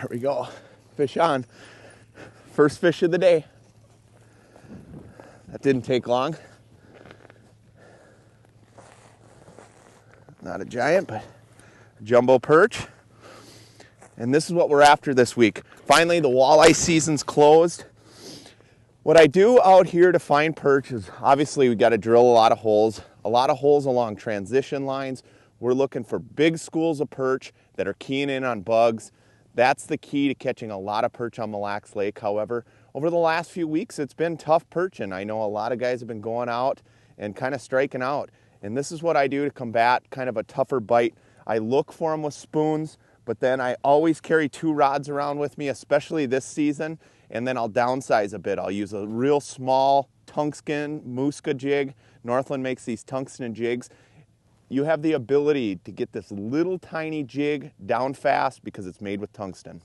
There we go. Fish on. First fish of the day. That didn't take long. Not a giant, but a jumbo perch. And this is what we're after this week. Finally, the walleye season's closed. What I do out here to find perch is obviously we got to drill a lot of holes along transition lines. We're looking for big schools of perch that are keying in on bugs. That's the key to catching a lot of perch on Mille Lake. However, over the last few weeks, it's been tough perching. I know a lot of guys have been going out and kind of striking out. And this is what I do to combat kind of a tougher bite. I look for them with spoons, but then I always carry 2 rods around with me, especially this season. And then I'll downsize a bit. I'll use a real small Tungsten Musca jig. Northland makes these tungsten jigs. You have the ability to get this little tiny jig down fast because it's made with tungsten.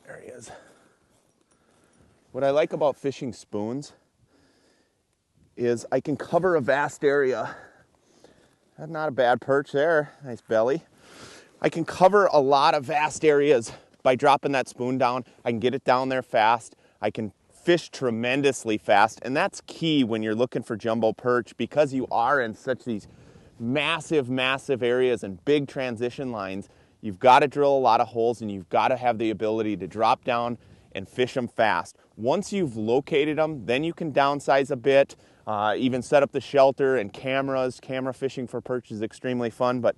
There he is. What I like about fishing spoons is I can cover a vast area. That's not a bad perch there. Nice belly. I can cover a lot of vast areas by dropping that spoon down. I can get it down there fast. I can fish tremendously fast, and that's key when you're looking for jumbo perch because you are in such these massive areas and big transition lines. You've got to drill a lot of holes and you've got to have the ability to drop down and fish them fast. Once you've located them, then you can downsize a bit, even set up the shelter and cameras. Camera fishing for perch is extremely fun, but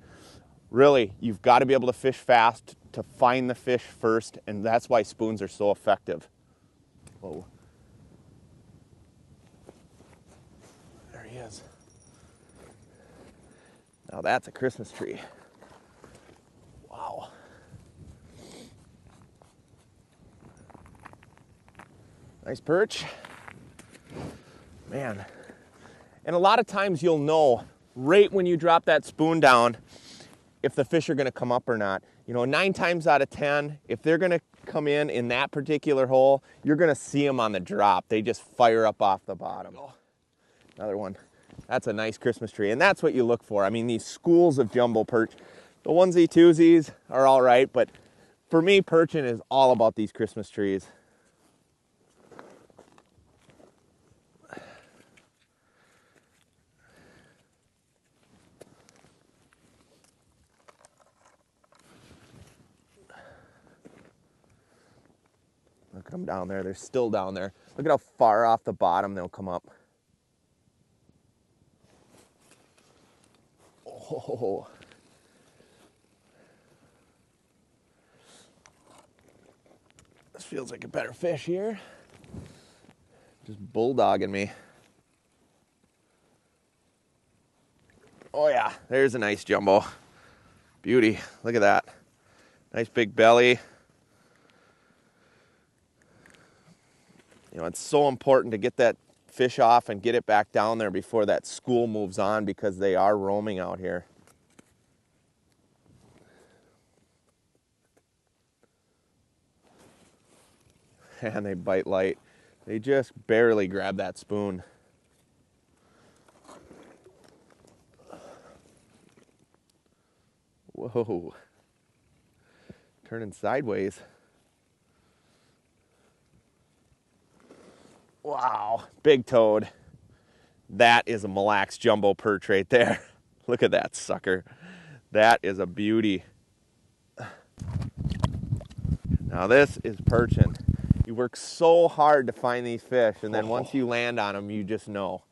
really you've got to be able to fish fast to find the fish first, and that's why spoons are so effective. Whoa. Is. Now that's a Christmas tree. Wow. Nice perch. Man. And a lot of times you'll know right when you drop that spoon down if the fish are going to come up or not. You know, 9 times out of 10, if they're going to come in that particular hole, you're going to see them on the drop. They just fire up off the bottom. Another one. That's a nice Christmas tree, and that's what you look for. I mean, these schools of jumbo perch, the onesie twosies are all right, but for me, perching is all about these Christmas trees. Look at them down there. They're still down there. Look at how far off the bottom they'll come up. Oh. This feels like a better fish here. Just bulldogging me. Oh yeah, there's a nice jumbo. Beauty. Look at that. Nice big belly. You know, it's so important to get that fish off and get it back down there before that school moves on because they are roaming out here. And they bite light. They just barely grab that spoon. Whoa. Turning sideways. Wow, big toad. That is a Mille jumbo perch right there. Look at that sucker. That is a beauty. Now this is perching. You work so hard to find these fish, and then once you land on them, you just know.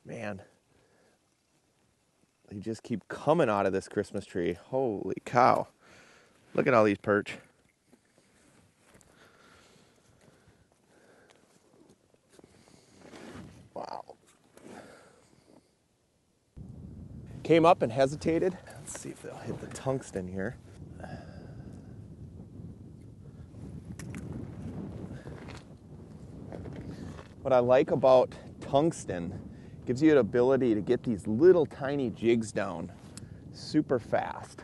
Man, they just keep coming out of this Christmas tree. Holy cow. Look at all these perch. Wow. Came up and hesitated. Let's see if they'll hit the tungsten here. What I like about tungsten, gives you the ability to get these little tiny jigs down super fast.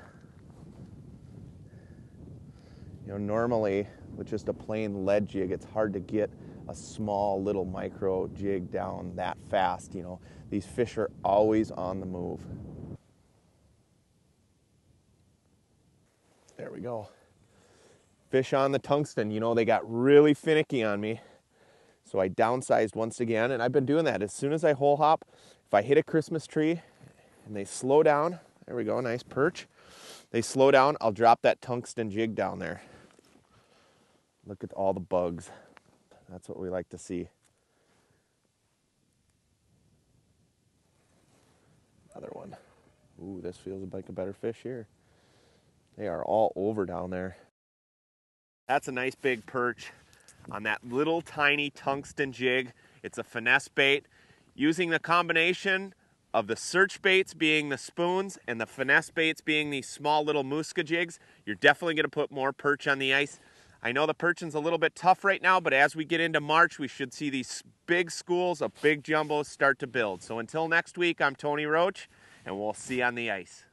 You know, normally with just a plain lead jig, it's hard to get a small little micro jig down that fast. You know, these fish are always on the move. There we go. Fish on the tungsten. You know, they got really finicky on me. So I downsized once again, and I've been doing that. As soon as I hole hop, if I hit a Christmas tree and they slow down, there we go, nice perch. They slow down, I'll drop that tungsten jig down there. Look at all the bugs. That's what we like to see. Another one. Ooh, this feels like a better fish here. They are all over down there. That's a nice big perch on that little tiny tungsten jig. It's a finesse bait. Using the combination of the search baits being the spoons and the finesse baits being these small little musca jigs, you're definitely going to put more perch on the ice. I know the perching's a little bit tough right now, but as we get into March, we should see these big schools of big jumbos start to build. So until next week, I'm Tony Roach, and we'll see you on the ice.